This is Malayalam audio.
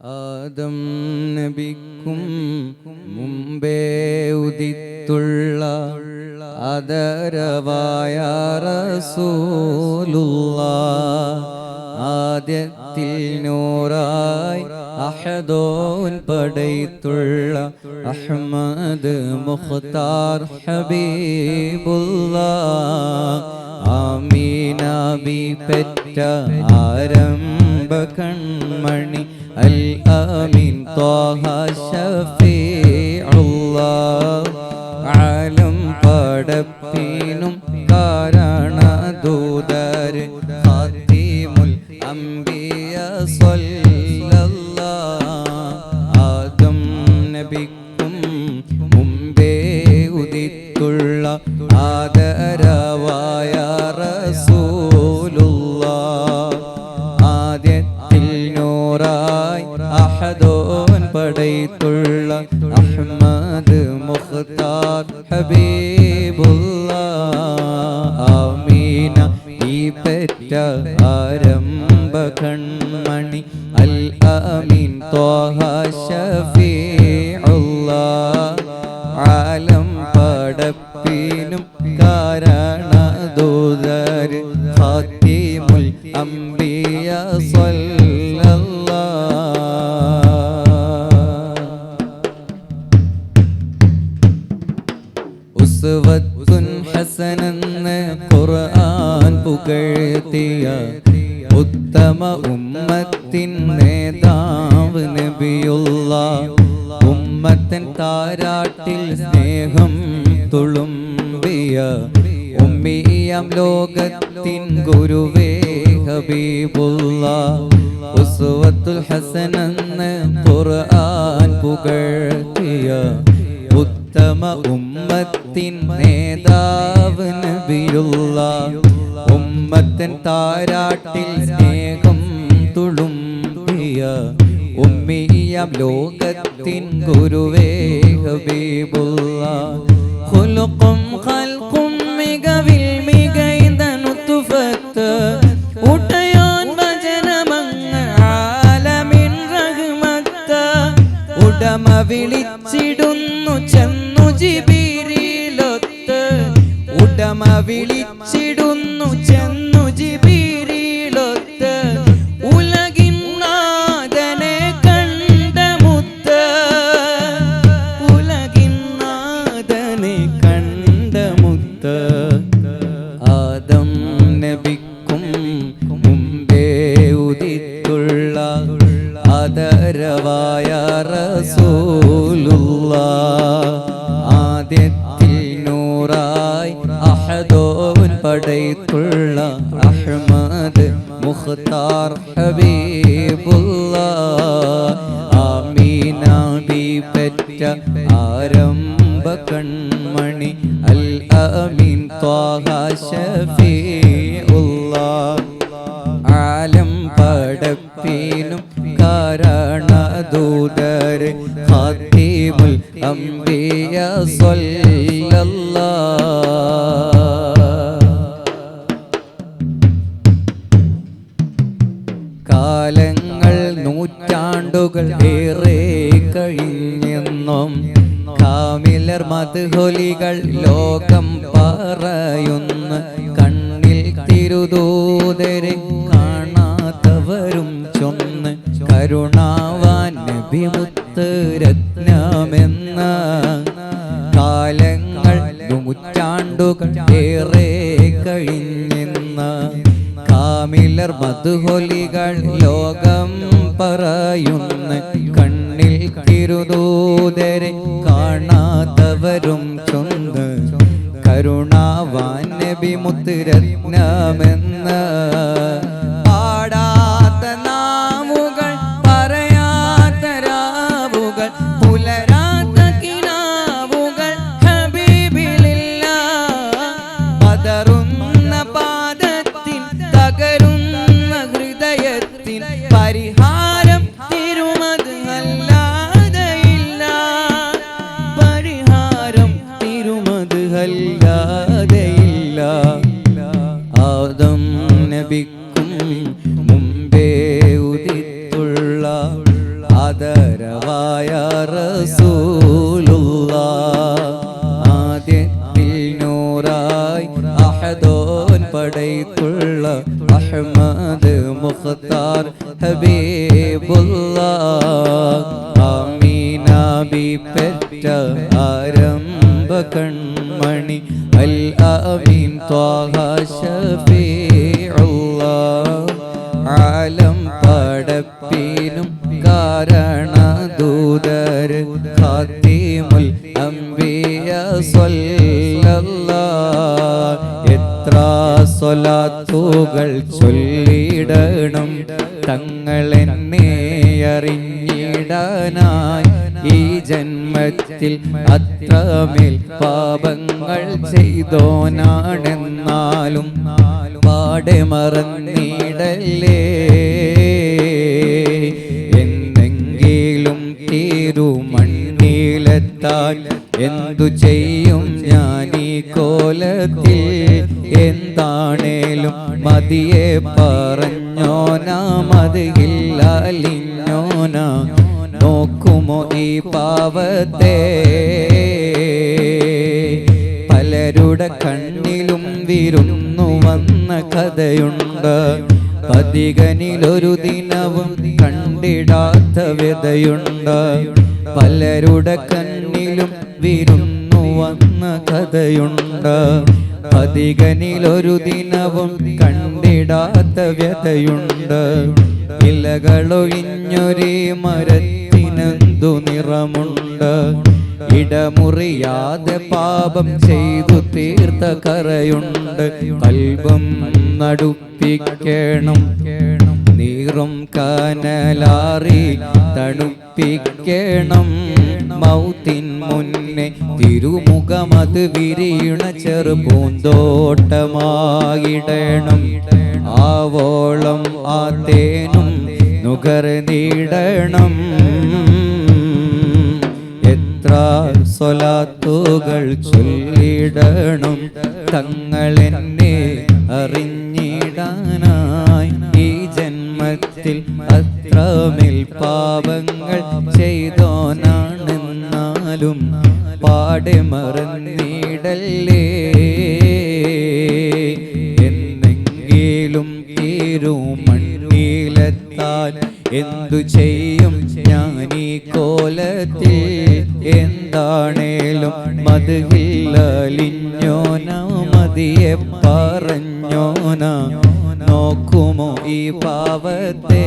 ആദം നബിക്കും മുമ്പേ ഉദിത്തുള്ള ആദരവായ റസൂലുള്ളാഹ് ആദ്യത്തിൽ നൂറായി അഹദോൻ പടൈത്തുള്ള അഹ്മദ് മുഖ്താർ ഹബീബുള്ളാഹ് ആമീന ബി പെറ്റ ആരംഭ കൺമണി അൽ ആമീൻ ത്വാഹ ശഫീഉല്ലാഹ് ആലം പടപ്പിനും കാരണദൂതർ ഖാതിമുൽ അംബിയ സ്വല്ലല്ലാഹ് ആദം നബിക്കും മുമ്പേ ഉദിത്തുള്ള ആദരവായ റസൂലുള്ളാഹ് ആദ്യത്തിൽ നൂറായി അഹദോൻ പടൈത്തുള്ള അഹ്മദ് മുഖ്താർ ഹബീബുള്ളാഹ് ആമീന ഈ പെറ്റ ആരംഭ കൺമണി അൽ ആമീൻ ത്വാഹ ശഫീഉല്ലാഹ് ആലം പടപ്പിനും കാരണദൂതർ ഖാതിമുൽ അംബിയ ഉസ്വത്തുൻ ഹസനെന്ന് ഖുർആൻ പുകഴ്ത്തിയ ഉത്തമ ഉമ്മത്തിൻ നേതാവ് നബിയുള്ളാഹ് ഉമ്മത്തൻ താരാട്ടിൽ സ്നേഹം തുളുമ്പിയ ഉമ്മിയാം ലോകത്തിൻ ഗുരുവേ ഹബീബുള്ളാഹ് ഉസ്വത്തുൽ ഹസനെന്ന് ഖുർആൻ പുകഴ്ത്തിയ ഉത്തമ ഉമ്മത്തിൻ നേതാവ് നബിയുള്ളാഹ് ഉമ്മത്തൻ താരാട്ടിൽ സ്നേഹം തുളുമ്പിയ ഉമ്മിയാം ലോകത്തിൻ ഗുരുവേ ഹബീബുള്ളാഹ് ഖുലുഖും ഖൽഖും മികവിൽ മികൈതനുതുഫത്ത് ഉടയോൻ വചനമങ്ങ് ആലമിൻ റഹ്മത്ത് ഉടമ വിളിച്ചിടുന്നു ചെന്നു ജിബിരീലൊത്ത് ഉടമ വിളിച്ചിടുന്നു ചെന്നു ജിബിരീലൊത്ത് ഉലകിൻ നാഥനെ കണ്ട മുത്ത് ഉലകിൻ നാഥനെ കണ്ട മുത്ത് ആദം നബിക്കും മുമ്പേ ഉദിത്തുള്ള ആദരവായ റസൂലുള്ളാഹ് ആദ്യത്തിൽ നൂറായി അഹദോൻ പടൈത്തുള്ള അഹ്മദ് മുഖ്താർ ഹബീബുള്ളാഹ് ആമീന ബി പെറ്റ ആരംഭ കൺമണി അൽ ആമീൻ ത്വാഹ ശഫീഉല്ലാഹ് ആലം പടപ്പിനും കാരണദൂതർ ഖാതിമുൽ അംബിയ സ്വല്ലല്ലാഹ് കാലങ്ങൾ നൂറ്റാണ്ടുകൾ ഏറെ കഴിഞ്ഞെന്നും കാമിലർ മദ്ഹൊലികൾ ലോകം പറയുന്നു കണ്ണിൽ തിരുദൂതരെ കാണാത്തവരും ചൊന്ന് കരുണാവാൻ നബിമുത്ത് രത്നമെന്ന കാലങ്ങൾ നൂറ്റാണ്ടുകൾ ഏറെ കഴിഞ്ഞെന്ന് കാമിലർ മദ്ഹൊലികൾ ലോകം പറയുന്നു കണ്ണിൽ തിരുദൂതരെ കാണാത്തവരും ചൊന്ന് കരുണാവാൻ നബിമുത്ത് രത്നമെന്ന് പാടാത്ത നാവുകൾ പറയാത്ത രാവുകൾ പുലരാത്ത കിനാവുകൾ ഹബീബിലില്ല പതറുന്ന പാദത്തിൻ തകരുന്ന ഹൃദയത്തിൻ പരിഹാരം തിരുമത് അല്ലാതെയില്ല പരിഹാരം തിരുമത് അല്ലാതെയില്ല ആദം നബിക്കും ആദരവായ റസൂലുള്ളാഹ് ആദ്യത്തിൽ നൂറായി അഹദോൻ പടൈത്തുള്ള അഹ്മദ് മുഖ്താർ ഹബീബുള്ളാഹ് ആമീന ബി പെറ്റ ആരംഭ കൺമണി അൽ ആമീൻ ത്വാഹ ശഫീഉള്ളാഹ് ആലം പടപ്പിനും കാരണദൂതർ ഖാതിമുൽ അംബിയ സ്വല്ലല്ലാഹ് എത്ര സ്വലാത്തുകൾ ചൊല്ലിടണം തങ്ങളെന്നെ അറിഞ്ഞിടാനായി ഈ ജന്മത്തിൽ അത്രമേൽ പാപങ്ങൾ ചെയ്തോനാണെന്നാലും പാടെ മറന്നിടല്ലേ എന്തെങ്കിലും തിരുമണ്ണിലെത്താൻ എന്തു ചെയ്യും ഞാനീ കോലത്തിൽ എന്താണേലും മതിയെ പറഞ്ഞോനാ മതിയില്ലലിഞ്ഞോനാ നോക്കുമോ ഈ പാവത്തെ പലരുടെ കണ്ണിലും വിരുന്നു വന്ന കഥയുണ്ട് പതികനിലൊരു ദിനവും കണ്ടിടാത്ത വ്യതയുണ്ട് പലരുടെ കണ്ണിലും വിരുന്നു വന്ന കഥയുണ്ട് പതികനിലൊരു ദിനവും കണ്ടിടാത്ത വ്യതയുണ്ട് ഇലകളൊഴിഞ്ഞൊരേ മരത്തിനെന്തു നിറമുണ്ട് ഇടമുറിയാതെ പാപം ചെയ്തു തീർത്ത കറയുണ്ട് കൽബും നടുപ്പിക്കണം നീറും കനലാറി തണുപ്പിക്കണം മൗത്തിൻ മുന്നേ തിരുമുഖമത് വിരിയണ ചെറുപൂന്തോട്ടമായിടണം ആവോളം ആ തേനും നുകർന്നിടണം എത്ര സ്വലാത്തുകൾ ചൊല്ലിടണം തങ്ങളെന്നെ അറിഞ്ഞിടാനായി ഈ ജന്മത്തിൽ അത്രമേൽ പാപങ്ങൾ ചെയ്തോനാണെന്നാലും പാടെ മറന്നിടല്ലേ എന്നെങ്കിലും തിരുമണ്ണിലെത്താൻ എന്തു ചെയ്യും ഞാനീ കോലത്തിൽ എന്താണേലും മതിയില്ലലിഞ്ഞോനാ മതിയെ പറഞ്ഞോനാ നോക്കുമോ ഈ പാവത്തെ